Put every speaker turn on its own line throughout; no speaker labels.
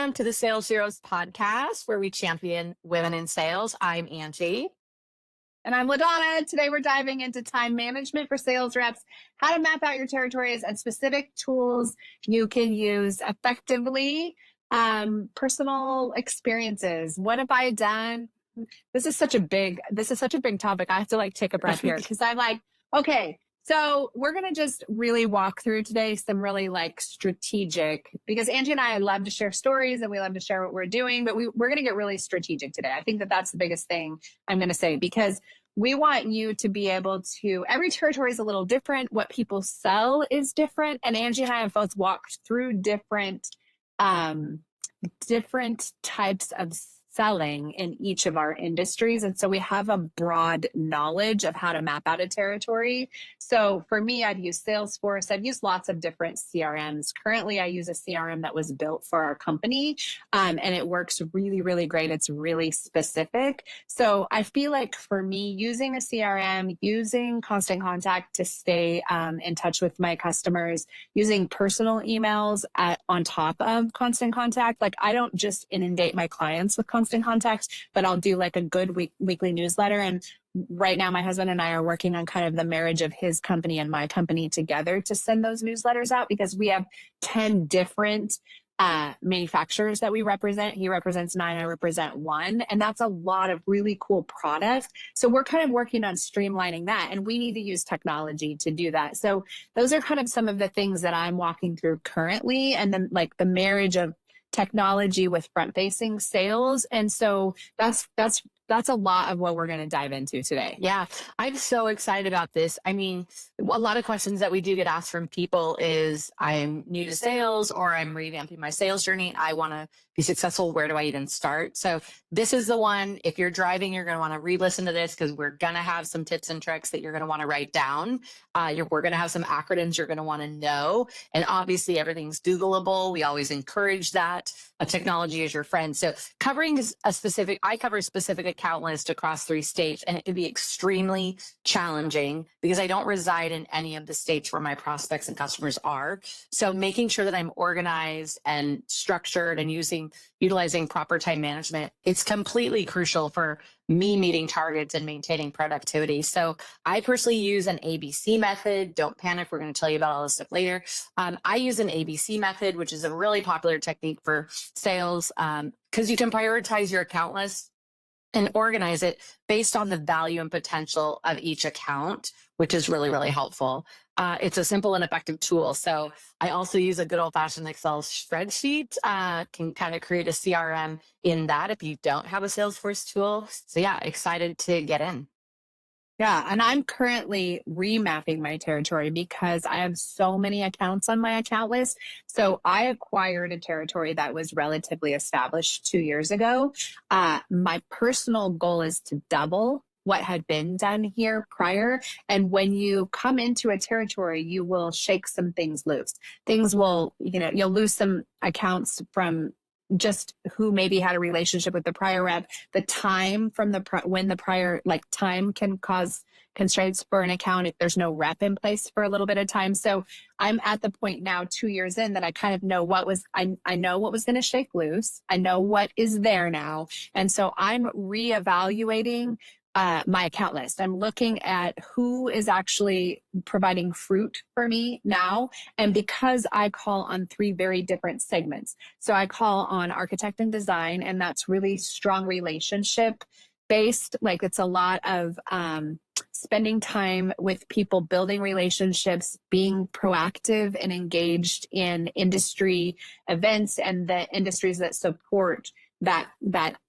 Welcome to the Sales Heroes podcast, where we champion women in sales. I'm Angie.
And I'm LaDonna. Today we're diving into time management for sales reps, how to map out your territories, and specific tools you can use effectively. Personal experiences. What have I done? This is such a big topic. I have to take a breath here because I'm like, okay, so we're going to just really walk through today some really strategic, because Angie and I love to share stories and we love to share what we're doing, but we're going to get really strategic today. I think that that's the biggest thing I'm going to say, because we want you to be able to, every territory is a little different. What people sell is different. And Angie and I have both walked through different types of selling in each of our industries. And so we have a broad knowledge of how to map out a territory. So for me, I've used Salesforce. I've used lots of different CRMs. Currently, I use a CRM that was built for our company, and it works really, really great. It's really specific. So I feel like for me, using a CRM, using Constant Contact to stay in touch with my customers, using personal emails on top of Constant Contact. I don't just inundate my clients with Constant Contact, but I'll do a good weekly newsletter. And right now, my husband and I are working on kind of the marriage of his company and my company together to send those newsletters out, because we have 10 different manufacturers that we represent. He represents 9, I represent 1. And that's a lot of really cool products. So we're kind of working on streamlining that, and we need to use technology to do that. So those are kind of some of the things that I'm walking through currently. And then the marriage of technology with front-facing sales. And so that's a lot of what we're going to dive into today.
Yeah, I'm so excited about this. I mean, a lot of questions that we do get asked from people is, I'm new to sales, or I'm revamping my sales journey. I want to be successful. Where do I even start? So this is the one. If you're driving, you're going to want to re-listen to this, because we're going to have some tips and tricks that you're going to want to write down. We're going to have some acronyms you're going to want to know. And obviously everything's Googleable. We always encourage that. Technology is your friend. So covering I cover a specific account list across 3 states, and it can be extremely challenging because I don't reside in any of the states where my prospects and customers are. So making sure that I'm organized and structured and utilizing proper time management, it's completely crucial for me meeting targets and maintaining productivity. So I personally use an A.B.C method. Don't panic. We're going to tell you about all this stuff later. I use an A.B.C method, which is a really popular technique for sales, because you can prioritize your account list and organize it based on the value and potential of each account, which is really, really helpful. It's a simple and effective tool. So I also use a good old-fashioned Excel spreadsheet, can kind of create a CRM in that if you don't have a Salesforce tool. So yeah, excited to get in.
Yeah, and I'm currently remapping my territory because I have so many accounts on my account list. So I acquired a territory that was relatively established 2 years ago. My personal goal is to double what had been done here prior. And when you come into a territory, you will shake some things loose. Things will, you'll lose some accounts from just who maybe had a relationship with the prior rep. The time from when the prior time can cause constraints for an account if there's no rep in place for a little bit of time. So I'm at the point now, 2 years in, that I kind of know I know what was going to shake loose. I know what is there now. And so I'm reevaluating my account list. I'm looking at who is actually providing fruit for me now. And because I call on 3 very different segments. So I call on architect and design, and that's really strong relationship based. It's a lot of spending time with people, building relationships, being proactive and engaged in industry events and the industries that support that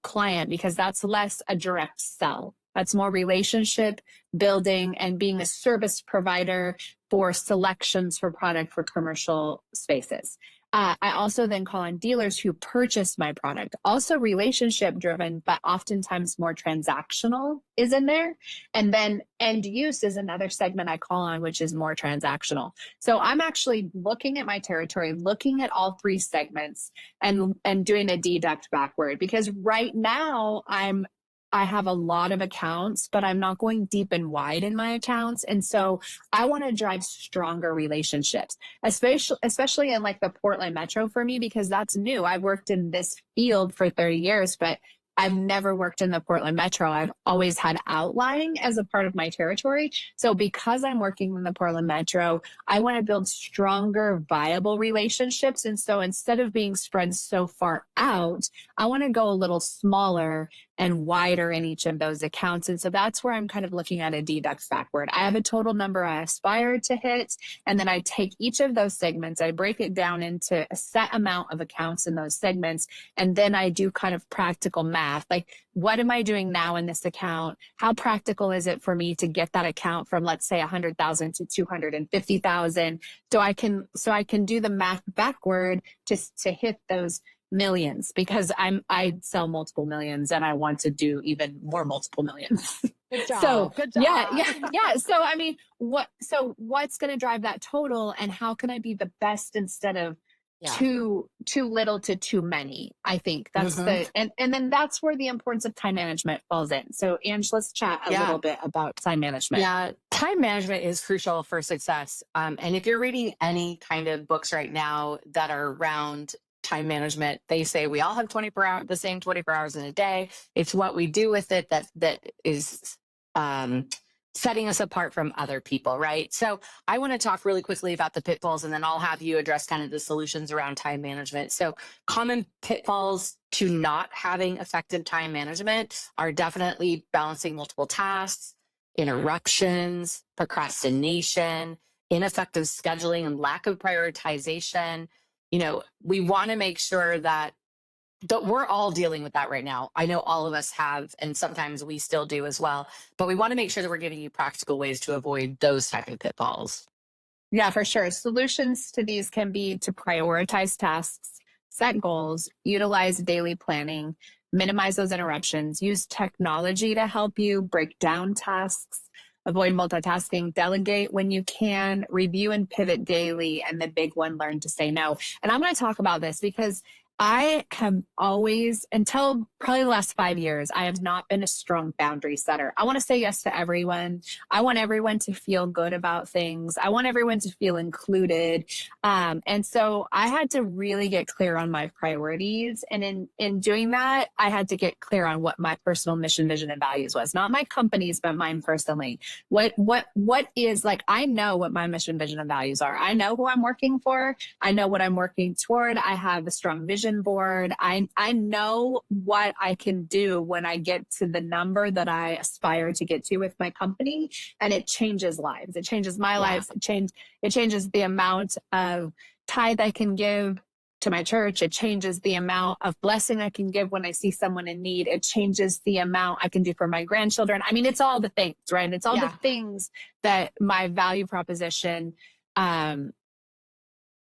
client, because that's less a direct sell. That's more relationship building and being a service provider for selections for product for commercial spaces. I also then call on dealers who purchase my product, also relationship driven, but oftentimes more transactional is in there. And then end use is another segment I call on, which is more transactional. So I'm actually looking at my territory, looking at all 3 segments and doing a deduct backward, because right now I'm I have a lot of accounts, but I'm not going deep and wide in my accounts. And so I want to drive stronger relationships, especially in like the Portland metro for me, because that's new. I've worked in this field for 30 years, but I've never worked in the Portland metro. I've always had outlying as a part of my territory. So because I'm working in the Portland metro, I want to build stronger, viable relationships. And so instead of being spread so far out, I want to go a little smaller and wider in each of those accounts. And so that's where I'm kind of looking at a deduct backward. I have a total number I aspire to hit. And then I take each of those segments, I break it down into a set amount of accounts in those segments. And then I do kind of practical math. Like, what am I doing now in this account? How practical is it for me to get that account from, let's say, 100,000 to 250,000? So I can do the math backward to hit those millions, because I sell multiple millions and I want to do even more multiple millions.
Good job.
So
Good job.
yeah. So I mean, what's going to drive that total, and how can I be the best instead of too little to too many? I think that's and then that's where the importance of time management falls in. So Ange, let's chat a little bit about time management.
Yeah, time management is crucial for success. And if you're reading any kind of books right now that are around time management, they say we all have 24 hours in a day. It's what we do with it that is setting us apart from other people, right? So I want to talk really quickly about the pitfalls, and then I'll have you address kind of the solutions around time management. So common pitfalls to not having effective time management are definitely balancing multiple tasks, interruptions, procrastination, ineffective scheduling, and lack of prioritization. We want to make sure that we're all dealing with that right now. I know all of us have, and sometimes we still do as well, but we want to make sure that we're giving you practical ways to avoid those type of pitfalls.
Yeah, for sure. Solutions to these can be to prioritize tasks, set goals, utilize daily planning, minimize those interruptions, use technology to help you break down tasks, avoid multitasking, delegate when you can, review and pivot daily, and the big one, learn to say no. And I'm going to talk about this because I have always, until probably the last 5 years, I have not been a strong boundary setter. I want to say yes to everyone. I want everyone to feel good about things. I want everyone to feel included. And so I had to really get clear on my priorities. And in doing that, I had to get clear on what my personal mission, vision, and values was. Not my company's, but mine personally. What is, like, I know what my mission, vision, and values are. I know who I'm working for. I know what I'm working toward. I have a strong vision board. I know what I can do when I get to the number that I aspire to get to with my company, and it changes lives. It changes my lives. It changes the amount of tithe I can give to my church. It changes the amount of blessing I can give when I see someone in need. It changes the amount I can do for my grandchildren. I mean, it's all the things, right? It's all the things that my value proposition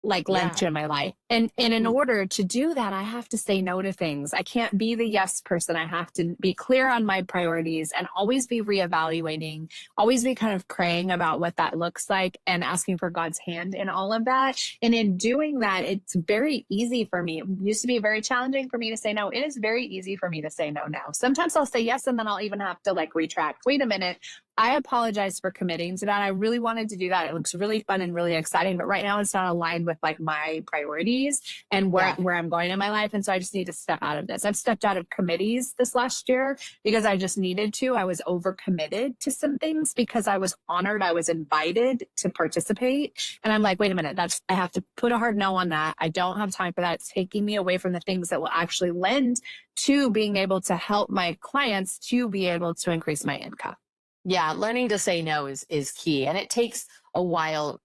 led to in my life. And in order to do that, I have to say no to things. I can't be the yes person. I have to be clear on my priorities and always be reevaluating, always be kind of praying about what that looks like and asking for God's hand in all of that. And in doing that, it's very easy for me. It used to be very challenging for me to say no. It is very easy for me to say no now. Sometimes I'll say yes, and then I'll even have to retract. Wait a minute. I apologize for committing to that. I really wanted to do that. It looks really fun and really exciting, but right now it's not aligned with my priorities and where I'm going in my life. And so I just need to step out of this. I've stepped out of committees this last year because I just needed to. I was overcommitted to some things because I was honored. I was invited to participate. And I'm like, wait a minute, I have to put a hard no on that. I don't have time for that. It's taking me away from the things that will actually lend to being able to help my clients to be able to increase my income.
Yeah, learning to say no is key, and it takes a while.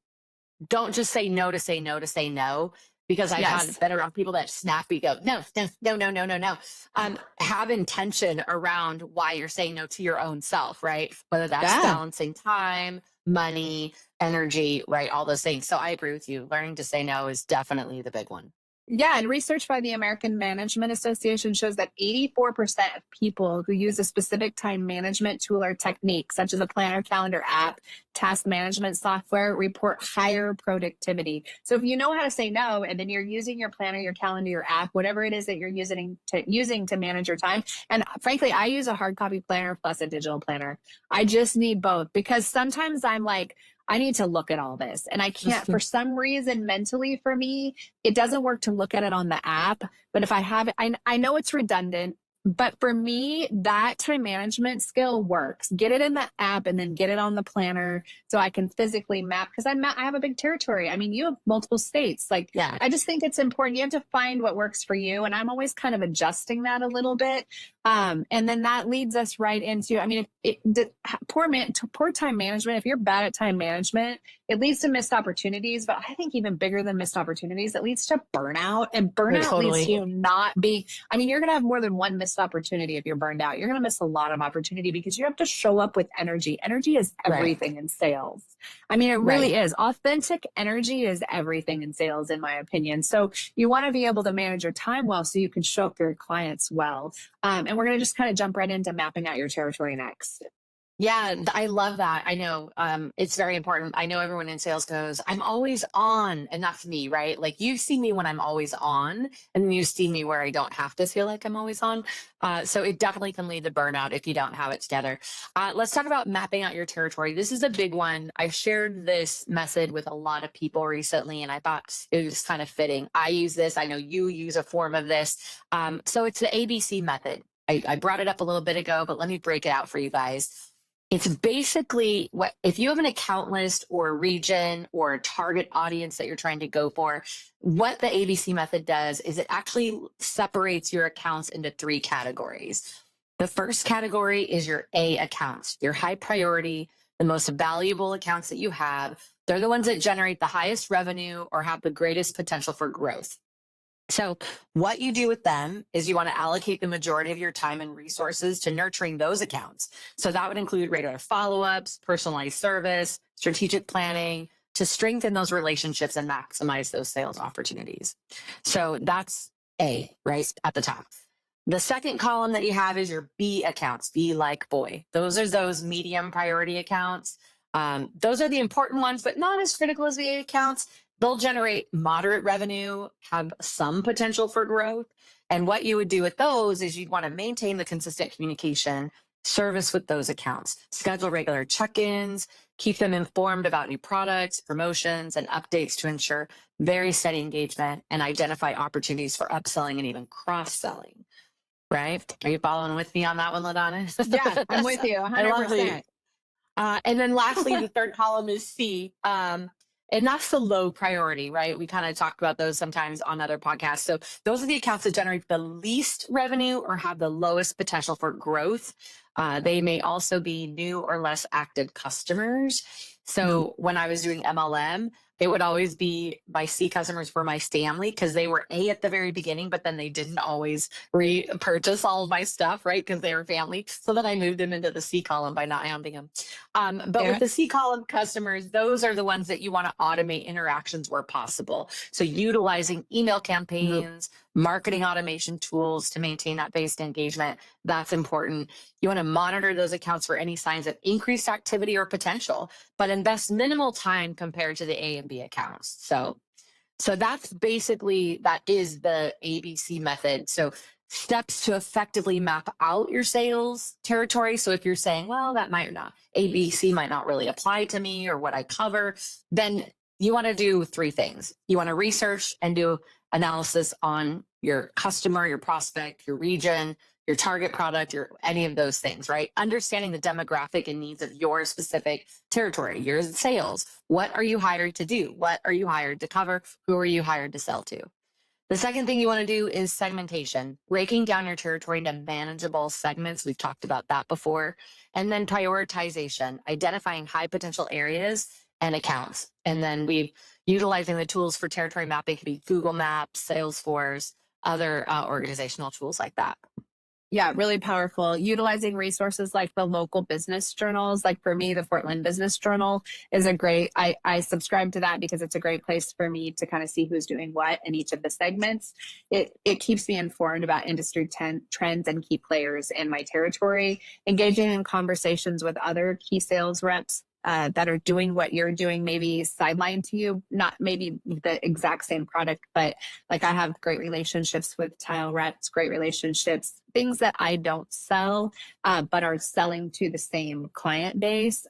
Don't just say no to say no to say no, because I've had been around people that snappy go, no, no, no, no, no, no, no. Have intention around why you're saying no to your own self, right? Whether that's balancing time, money, energy, right? All those things. So I agree with you. Learning to say no is definitely the big one.
Yeah, and research by the American Management Association shows that 84% of people who use a specific time management tool or technique, such as a planner, calendar app, task management software, report higher productivity. So if you know how to say no, and then you're using your planner, your calendar, your app, whatever it is that you're using to manage your time. And frankly, I use a hard copy planner plus a digital planner. I just need both because sometimes I'm like, I need to look at all this. And I can't, for some reason, mentally for me, it doesn't work to look at it on the app. But if I have it, I know it's redundant. But for me, that time management skill works. Get it in the app and then get it on the planner so I can physically map because I have a big territory. I mean, you have multiple states. Like,
Yeah.
I just think it's important. You have to find what works for you. And I'm always kind of adjusting that a little bit. And then that leads us right into, I mean, poor time management, if you're bad at time management, it leads to missed opportunities, but I think even bigger than missed opportunities, it leads to burnout. And burnout leads to you not being, I mean, you're going to have more than one missed opportunity if you're burned out. You're going to miss a lot of opportunity because you have to show up with energy. Energy is everything in sales. I mean, it really is. Authentic energy is everything in sales, in my opinion. So you want to be able to manage your time well so you can show up for your clients well. And we're going to just kind of jump right into mapping out your territory next.
Yeah, I love that. I know it's very important. I know everyone in sales goes, I'm always on, and that's me, right? Like you see me when I'm always on, and then you see me where I don't have to feel like I'm always on. So it definitely can lead to burnout if you don't have it together. Let's talk about mapping out your territory. This is a big one. I shared this method with a lot of people recently, and I thought it was kind of fitting. I use this. I know you use a form of this. So it's the ABC method. I brought it up a little bit ago, but let me break it out for you guys. It's basically what if you have an account list or a region or a target audience that you're trying to go for, what the ABC method does is it actually separates your accounts into three categories. The first category is your A accounts, your high priority, the most valuable accounts that you have. They're the ones that generate the highest revenue or have the greatest potential for growth. So, what you do with them is you want to allocate the majority of your time and resources to nurturing those accounts. So, that would include regular follow ups, personalized service, strategic planning to strengthen those relationships and maximize those sales opportunities. So, that's A, right at the top. The second column that you have is your B accounts, B like boy. Those are those medium priority accounts. Those are the important ones, but not as critical as the A accounts. They'll generate moderate revenue, have some potential for growth. And what you would do with those is you'd want to maintain the consistent communication service with those accounts, schedule regular check-ins, keep them informed about new products, promotions, and updates to ensure very steady engagement and identify opportunities for upselling and even cross-selling. Right? Are you following with me on that one, LaDonna?
Yeah, I'm with you
I love
100%.
and then lastly, the third column is C. And that's the low priority, right? We kind of talked about those sometimes on other podcasts. So those are the accounts that generate the least revenue or have the lowest potential for growth. They may also be new or less active customers. So when I was doing MLM, it would always be my C customers were my family because they were A at the very beginning, but then they didn't always repurchase all of my stuff, right? Because they were family. So then I moved them into the C column by not hounding them. But with the C column customers, those are the ones that you want to automate interactions where possible. So utilizing email campaigns, marketing automation tools to maintain that based engagement, that's important. You want to monitor those accounts for any signs of increased activity or potential, but invest minimal time compared to the A and B accounts. So that's basically, that is the ABC method. So steps to effectively map out your sales territory. So if you're saying, well, that might not, ABC might not really apply to me or what I cover, then you want to do three things. You want to research and do analysis on your customer, your prospect, your region, your target product, your any of those things, right? Understanding the demographic and needs of your specific territory, your sales. What are you hired to do? What are you hired to cover? Who are you hired to sell to? The second thing you want to do is segmentation, breaking down your territory into manageable segments. We've talked about that before. And then prioritization, identifying high potential areas and accounts. And then we utilizing the tools for territory mapping can be Google Maps, Salesforce, other organizational tools like that.
Yeah, really powerful. Utilizing resources like the local business journals. Like for me, the Portland Business Journal is a great, I subscribe to that because it's a great place for me to kind of see who's doing what in each of the segments. It keeps me informed about industry trends and key players in my territory, engaging in conversations with other key sales reps that are doing what you're doing, maybe sidelined to you, not maybe the exact same product, but like I have great relationships with tile reps, great relationships, things that I don't sell, but are selling to the same client base.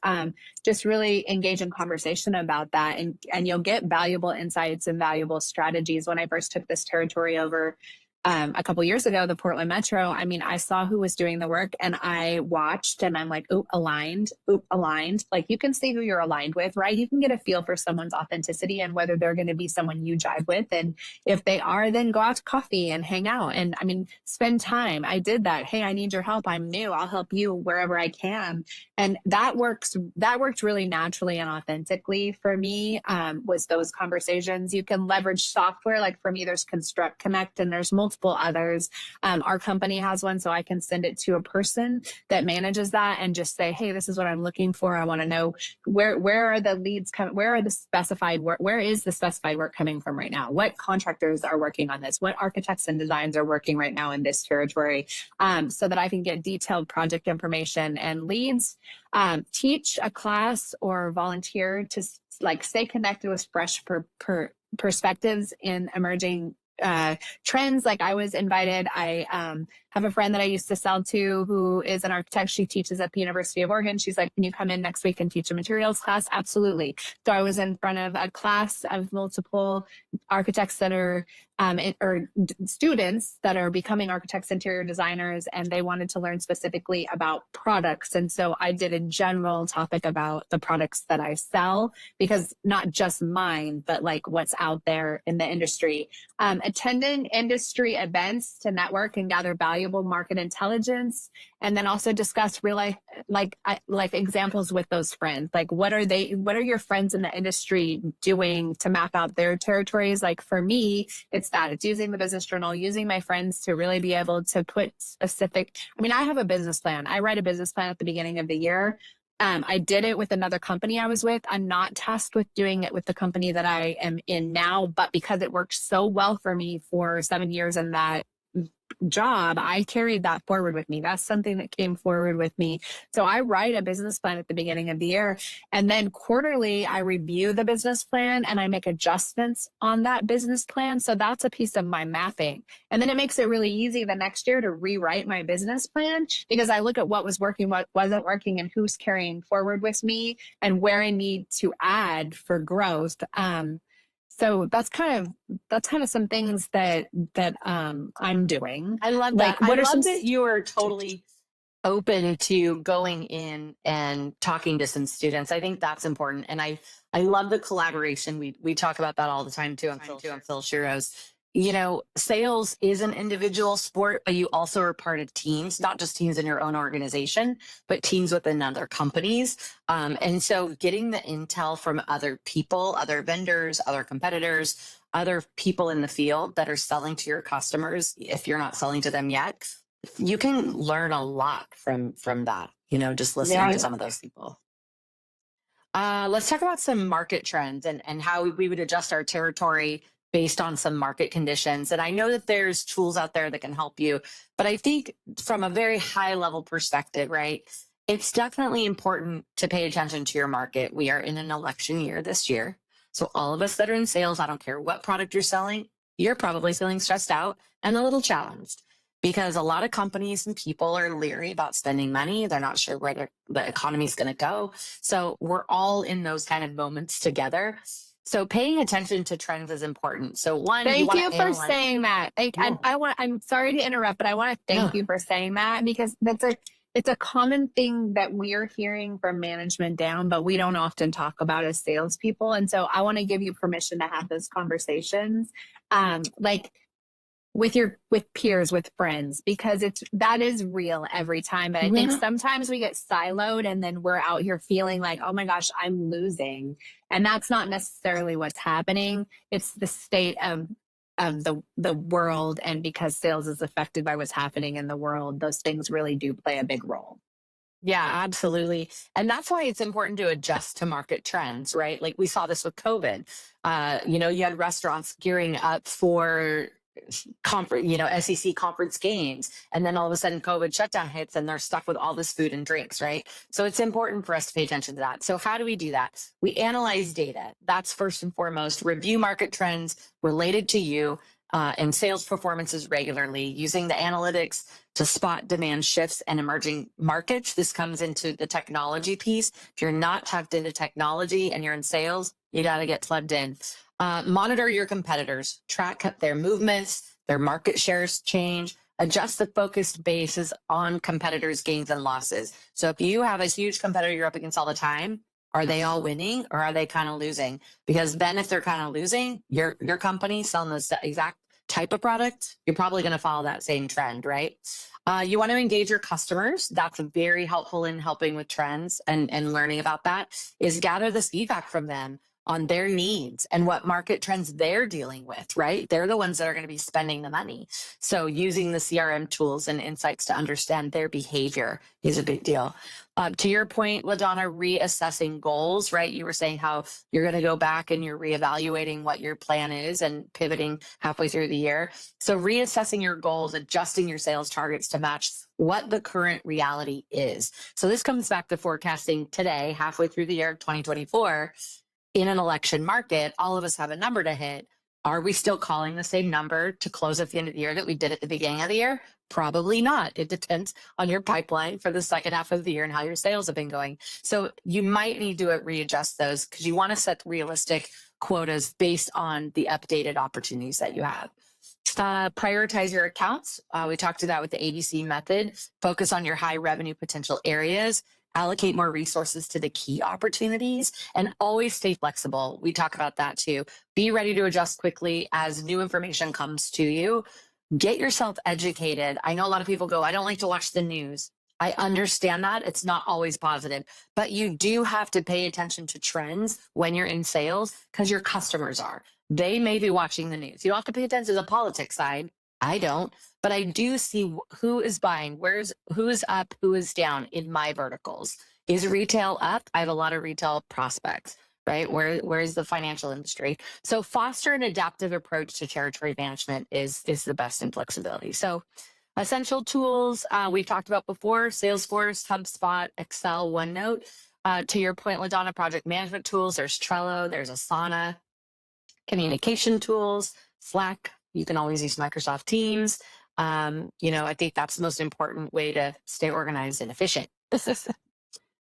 Just really engage in conversation about that, and you'll get valuable insights and valuable strategies. When I first took this territory over, a couple years ago, the Portland Metro, I mean, I saw who was doing the work and I watched and I'm like, oop, aligned, oop, aligned. Like you can see who you're aligned with, right? You can get a feel for someone's authenticity and whether they're going to be someone you jive with. And if they are, then go out to coffee and hang out. And I mean, spend time. I did that. Hey, I need your help. I'm new. I'll help you wherever I can. And that worked really naturally and authentically for me, was those conversations. You can leverage software. Like for me, there's Construct Connect and there's multiple others. Our company has one, so I can send it to a person that manages that and just say, hey, this is what I'm looking for. I want to know where are the leads coming, where are the specified work, where is the specified work coming from right now? What contractors are working on this? What architects and designs are working right now in this territory? So that I can get detailed project information and leads. Teach a class or volunteer to like stay connected with fresh perspectives in emerging trends. Like I was invited. I have a friend that I used to sell to who is an architect. She teaches at the University of Oregon. She's like, can you come in next week and teach a materials class? Absolutely. So I was in front of a class of multiple architects that are students that are becoming architects, interior designers, and they wanted to learn specifically about products. And so I did a general topic about the products that I sell, because not just mine, but like what's out there in the industry. Attending industry events to network and gather valuable market intelligence, and then also discuss real life, like examples with those friends. Like what are your friends in the industry doing to map out their territories? Like for me, it's using the business journal, using my friends to really be able to put specific, I mean, I have a business plan. I write a business plan at the beginning of the year. I did it with another company I was with. I'm not tasked with doing it with the company that I am in now, but because it worked so well for me for 7 years in that job, I carried that forward with me. That's something that came forward with me. So I write a business plan at the beginning of the year, and then quarterly I review the business plan and I make adjustments on that business plan. So that's a piece of my mapping. And then it makes it really easy the next year to rewrite my business plan, because I look at what was working, what wasn't working, and who's carrying forward with me and where I need to add for growth. So that's kind of some things that I'm doing.
I love
Like,
that. I
what are
love
some?
that you are totally open to going in and talking to some students. I think that's important. And I love the collaboration. We talk about that all the time too on SalesHeroes. You know, sales is an individual sport, but you also are part of teams, not just teams in your own organization, but teams within other companies. And so getting the intel from other people, other vendors, other competitors, other people in the field that are selling to your customers, if you're not selling to them yet, you can learn a lot from that, you know, just listening to some of those people. Let's talk about some market trends and how we would adjust our territory based on some market conditions. And I know that there's tools out there that can help you, but I think from a very high level perspective, right, it's definitely important to pay attention to your market. We are in an election year this year. So all of us that are in sales, I don't care what product you're selling, you're probably feeling stressed out and a little challenged, because a lot of companies and people are leery about spending money. They're not sure where the economy is going to go. So we're all in those kind of moments together. So paying attention to trends is important. So one,
Thank you for saying that.
Yeah.
I'm sorry to interrupt, but I want to thank
Yeah.
you for saying that, because it's a common thing that we're hearing from management down, but we don't often talk about as salespeople. And so I want to give you permission to have those conversations. Like with peers, with friends, because that is real every time. But I think sometimes we get siloed and then we're out here feeling like, oh my gosh, I'm losing. And that's not necessarily what's happening. It's the state of of the world, and because sales is affected by what's happening in the world, those things really do play a big role.
Yeah, absolutely. And that's why it's important to adjust to market trends, right? Like we saw this with COVID. You had restaurants gearing up for conference, SEC conference games. And then all of a sudden COVID shutdown hits and they're stuck with all this food and drinks, right? So it's important for us to pay attention to that. So how do we do that? We analyze data. That's first and foremost, review market trends related to you and sales performances regularly using the analytics to spot demand shifts and emerging markets. This comes into the technology piece. If you're not tapped into technology and you're in sales, you got to get plugged in. Monitor your competitors, track their movements, their market shares change, adjust the focused bases on competitors' gains and losses. So if you have a huge competitor you're up against all the time, are they all winning or are they kind of losing? Because then if they're kind of losing, your company selling the exact type of product, you're probably going to follow that same trend, right? You want to engage your customers. That's very helpful in helping with trends and learning about that, is gather this feedback from them on their needs and what market trends they're dealing with, right? They're the ones that are going to be spending the money. So using the CRM tools and insights to understand their behavior is a big deal. To your point, LaDonna, reassessing goals, right? You were saying how you're going to go back and you're reevaluating what your plan is and pivoting halfway through the year. So reassessing your goals, adjusting your sales targets to match what the current reality is. So this comes back to forecasting today, halfway through the year 2024. In an election market, all of us have a number to hit. Are we still calling the same number to close at the end of the year that we did at the beginning of the year? Probably not. It depends on your pipeline for the second half of the year and how your sales have been going. So you might need to readjust those because you want to set realistic quotas based on the updated opportunities that you have. Prioritize your accounts. We talked to that with the A.B.C method. Focus on your high revenue potential areas. Allocate more resources to the key opportunities and always stay flexible. We talk about that too. Be ready to adjust quickly as new information comes to you. Get yourself educated. I know a lot of people go, I don't like to watch the news. I understand that it's not always positive, but you do have to pay attention to trends when you're in sales because your customers are. They may be watching the news. You don't have to pay attention to the politics side. I don't, but I do see who is buying, who is up, who is down in my verticals. Is retail up? I have a lot of retail prospects, right? Where is the financial industry? So foster an adaptive approach to territory management is the best in flexibility. So essential tools we've talked about before: Salesforce, HubSpot, Excel, OneNote. To your point, LaDonna, project management tools. There's Trello, there's Asana. Communication tools, Slack. You can always use Microsoft Teams. I think that's the most important way to stay organized and efficient.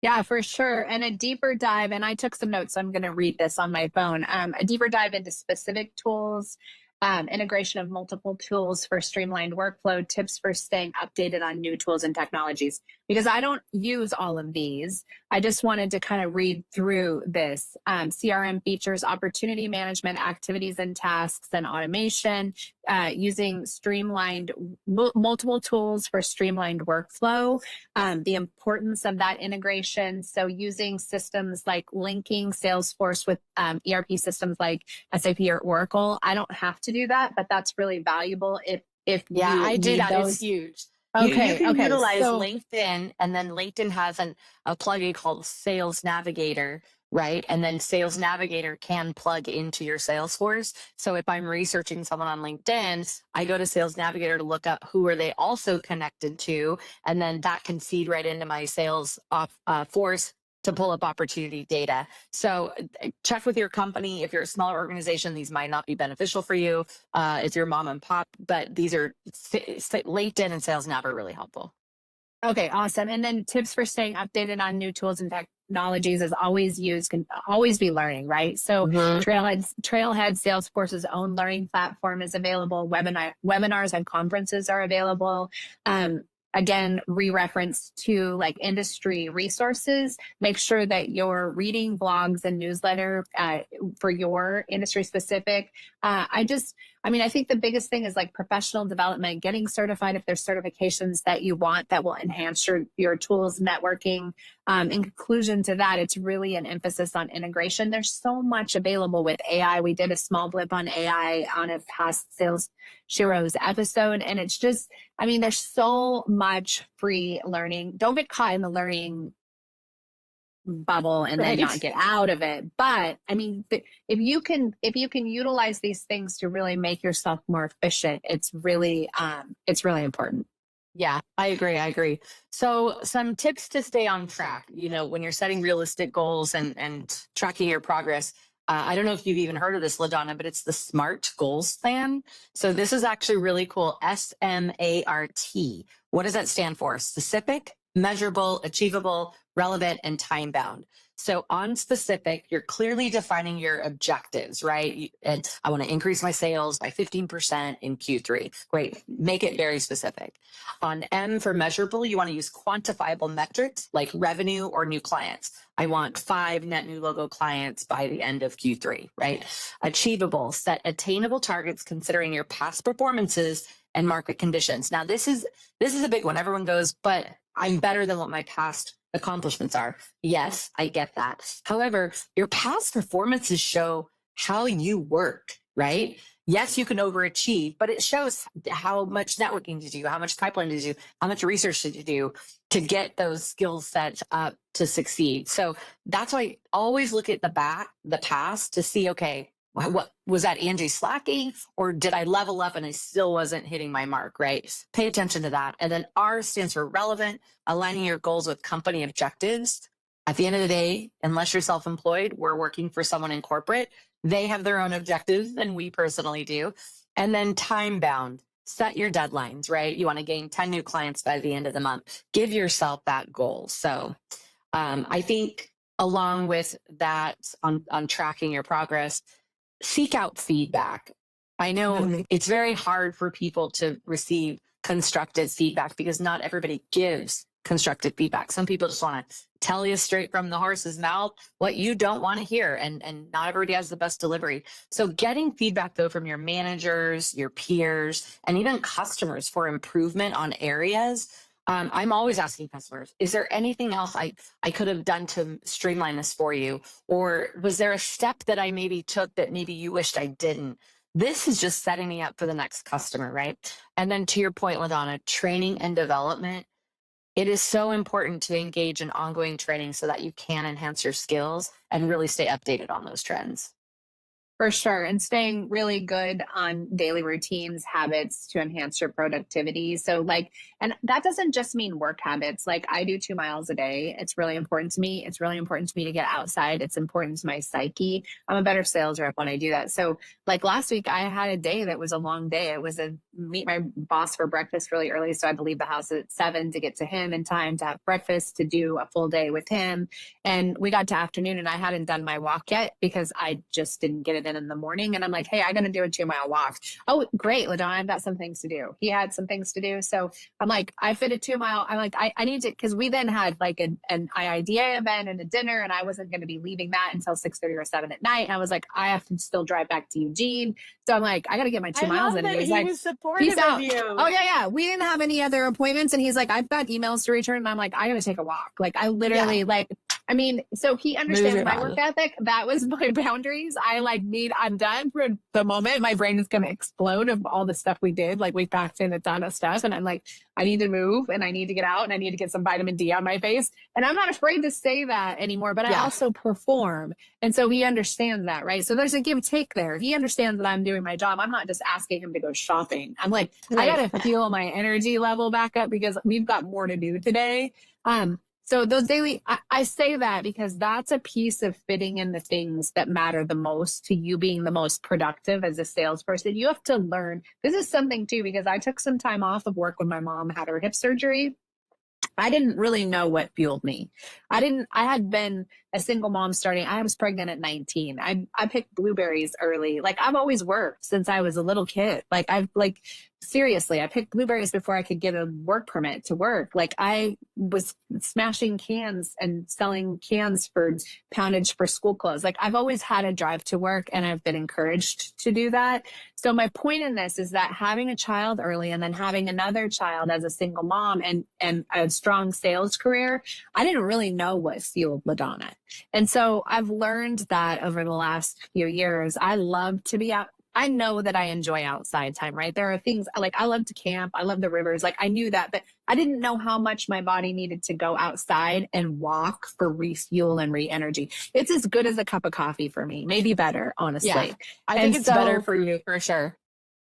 Yeah, for sure. And a deeper dive, and I took some notes, so I'm going to read this on my phone. A deeper dive into specific tools, integration of multiple tools for streamlined workflow, tips for staying updated on new tools and technologies. Because I don't use all of these, I just wanted to kind of read through this. CRM features opportunity management, activities and tasks, and automation, using streamlined multiple tools for streamlined workflow, the importance of that integration. So using systems like linking Salesforce with ERP systems like SAP or Oracle. I don't have to do that, but that's really valuable if
I do that.
Those.
It's huge.
Okay,
You can
okay.
utilize
So,
LinkedIn, and then LinkedIn has a plugin called Sales Navigator, right? And then Sales Navigator can plug into your Salesforce. So if I'm researching someone on LinkedIn, I go to Sales Navigator to look up who are they also connected to, and then that can feed right into my Sales Force to pull up opportunity data. So check with your company. If you're a smaller organization, these might not be beneficial for you. If you're mom and pop, but these are LinkedIn and Sales Nav are really helpful.
okay, awesome. And then tips for staying updated on new tools and technologies is always used, can always be learning, right? So Trailhead Salesforce's own learning platform is available. Webinars and conferences are available. Again, re-reference to like industry resources. Make sure that you're reading blogs and newsletter for your industry specific. I mean, I think the biggest thing is like professional development, getting certified if there's certifications that you want that will enhance your tools, networking. In conclusion to that, it's really an emphasis on integration. There's so much available with AI. We did a small blip on AI on a past SalesHeroes episode, and it's just, I mean, there's so much free learning. Don't get caught in the learning bubble and then not get out of it. But I mean, if you can utilize these things to really make yourself more efficient, it's really important.
Yeah, I agree. So some tips to stay on track, when you're setting realistic goals and tracking your progress. I don't know if you've even heard of this, LaDonna, but it's the SMART goals plan. So this is actually really cool. SMART. What does that stand for? Specific, measurable, achievable, relevant, and time bound. So on specific, you're clearly defining your objectives, right? And I want to increase my sales by 15% in Q3. Great. Make it very specific. On M for measurable, you want to use quantifiable metrics like revenue or new clients. I want 5 net new logo clients by the end of Q3, right? Achievable, set attainable targets considering your past performances and market conditions. Now, this is a big one. Everyone goes, but I'm better than what my past accomplishments are. Yes, I get that. However, your past performances show how you work, right? Yes, you can overachieve, but it shows how much networking did you do, how much pipeline did you do, how much research did you do to get those skill sets up to succeed. So that's why I always look at the past to see, okay, what was that Angie slacking, or did I level up and I still wasn't hitting my mark, right? Pay attention to that. And then R stands for relevant, aligning your goals with company objectives. At the end of the day, unless you're self-employed, we're working for someone in corporate. They have their own objectives and we personally do. And then time bound, set your deadlines, right? You want to gain 10 new clients by the end of the month. Give yourself that goal. So I think along with that on tracking your progress, seek out feedback. I know it's very hard for people to receive constructive feedback because not everybody gives constructive feedback. Some people just want to tell you straight from the horse's mouth what you don't want to hear, and not everybody has the best delivery. So getting feedback though from your managers, your peers, and even customers for improvement on areas. I'm always asking customers, is there anything else I could have done to streamline this for you? Or was there a step that I maybe took that maybe you wished I didn't? This is just setting me up for the next customer, right? And then to your point, LaDonna, training and development. It is so important to engage in ongoing training so that you can enhance your skills and really stay updated on those trends.
For sure. And staying really good on daily routines, habits to enhance your productivity. So and that doesn't just mean work habits. Like I do 2 miles a day. It's really important to me. It's really important to me to get outside. It's important to my psyche. I'm a better sales rep when I do that. So like last week, I had a day that was a long day. It was a meet my boss for breakfast really early. So I had to leave the house at 7 to get to him in time to have breakfast, to do a full day with him. And we got to afternoon and I hadn't done my walk yet because I just didn't get it in the morning. And I'm like, hey, I'm going to do a 2-mile walk. Oh, great, LaDonna, I've got some things to do. He had some things to do. So I'm like, I fit a 2-mile. I'm like, I need to, because we then had like an IIDA event and a dinner, and I wasn't going to be leaving that until 6:30 or 7 at night. And I was like, I have to still drive back to Eugene. So I'm like, I got to get my 2 miles in. And
he
like,
was supportive of you.
Oh yeah. We didn't have any other appointments. And he's like, I've got emails to return. And I'm like, I got to take a walk. Like I literally so he understands my work ethic. That was my boundaries. I'm done for the moment. My brain is going to explode of all the stuff we did. Like we packed in a ton of stuff and I'm like, I need to move and I need to get out and I need to get some vitamin D on my face. And I'm not afraid to say that anymore, but I also perform. And so he understands that, right? So there's a give take there. He understands that I'm doing my job. I'm not just asking him to go shopping. I'm like, I got to feel my energy level back up because we've got more to do today. So those daily, I say that because that's a piece of fitting in the things that matter the most to you being the most productive as a salesperson. You have to learn. This is something too, because I took some time off of work when my mom had her hip surgery. I didn't really know what fueled me. I had been a single mom I was pregnant at 19. I picked blueberries early. Like I've always worked since I was a little kid. Seriously, I picked blueberries before I could get a work permit to work. Like I was smashing cans and selling cans for poundage for school clothes. Like I've always had a drive to work and I've been encouraged to do that. So my point in this is that having a child early and then having another child as a single mom and a strong sales career, I didn't really know what fueled LaDonna. And so I've learned that over the last few years. I love to be out. I know that I enjoy outside time, right? There are things like I love to camp. I love the rivers. Like I knew that, but I didn't know how much my body needed to go outside and walk for refuel and re-energy. It's as good as a cup of coffee for me, maybe better, honestly.
Yeah, I think it's better for you for sure.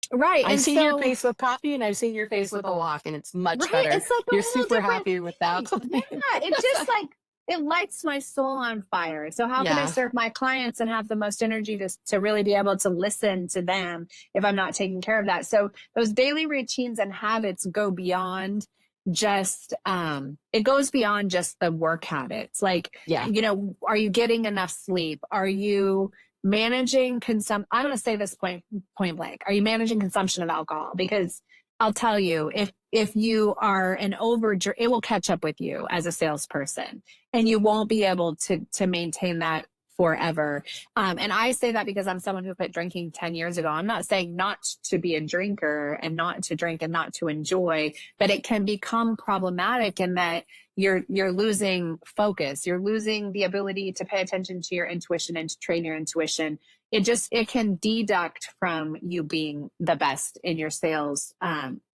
Right.
I've seen your face with coffee and I've seen your face with a walk, and it's much better.
It's like
you're super happy with that.
Yeah, it's just like it lights my soul on fire. So how can I serve my clients and have the most energy to really be able to listen to them if I'm not taking care of that? So those daily routines and habits go beyond just it goes beyond just the work habits. Like, you know, are you getting enough sleep? Are you managing I'm going to say this point blank. Are you managing consumption of alcohol? Because I'll tell you, if you are it will catch up with you as a salesperson, and you won't be able to maintain that forever. And I say that because I'm someone who quit drinking 10 years ago. I'm not saying not to be a drinker and not to drink and not to enjoy, but it can become problematic in that you're losing focus. You're losing the ability to pay attention to your intuition and to train your intuition. It can deduct from you being the best in your sales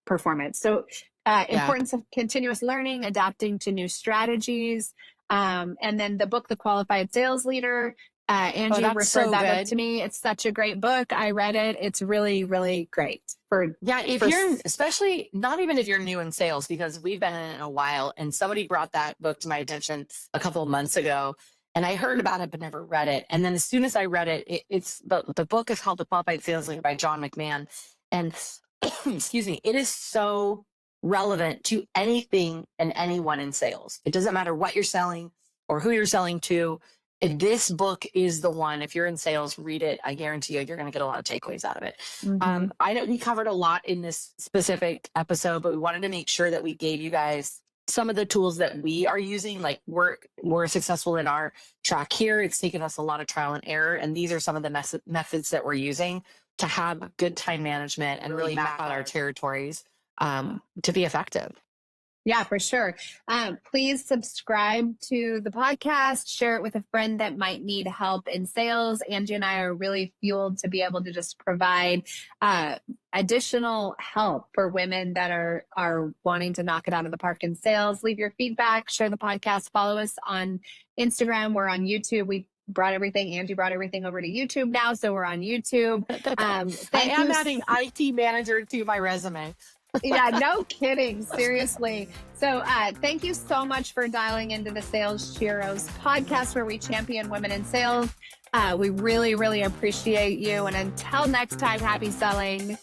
performance. So importance of continuous learning, adapting to new strategies. And then the book, The Qualified Sales Leader, Angie referred that book to me. It's such a great book. I read it. It's really, really great.
Especially not even if you're new in sales, because we've been in it a while, and somebody brought that book to my attention a couple of months ago, and I heard about it but never read it. And then as soon as I read it, the book is called The Qualified Sales Leader by John McMahon, and excuse me, it is so relevant to anything and anyone in sales. It doesn't matter what you're selling or who you're selling to. This book is the one. If you're in sales, read it. I guarantee you're going to get a lot of takeaways out of it. Mm-hmm. I know we covered a lot in this specific episode, but we wanted to make sure that we gave you guys some of the tools that we are using. Like we're successful in our track here. It's taken us a lot of trial and error. And these are some of the methods that we're using to have good time management and really map out our territories to be effective.
Yeah, for sure. Please subscribe to the podcast, share it with a friend that might need help in sales. Angie and I are really fueled to be able to just provide additional help for women that are wanting to knock it out of the park in sales. Leave your feedback, share the podcast, follow us on Instagram. We're on YouTube. Angie brought everything over to YouTube now, so we're on YouTube.
I am adding IT manager to my resume.
Yeah, no kidding. Seriously. So thank you so much for dialing into the SalesHeroes podcast, where we champion women in sales. We really, really appreciate you. And until next time, happy selling.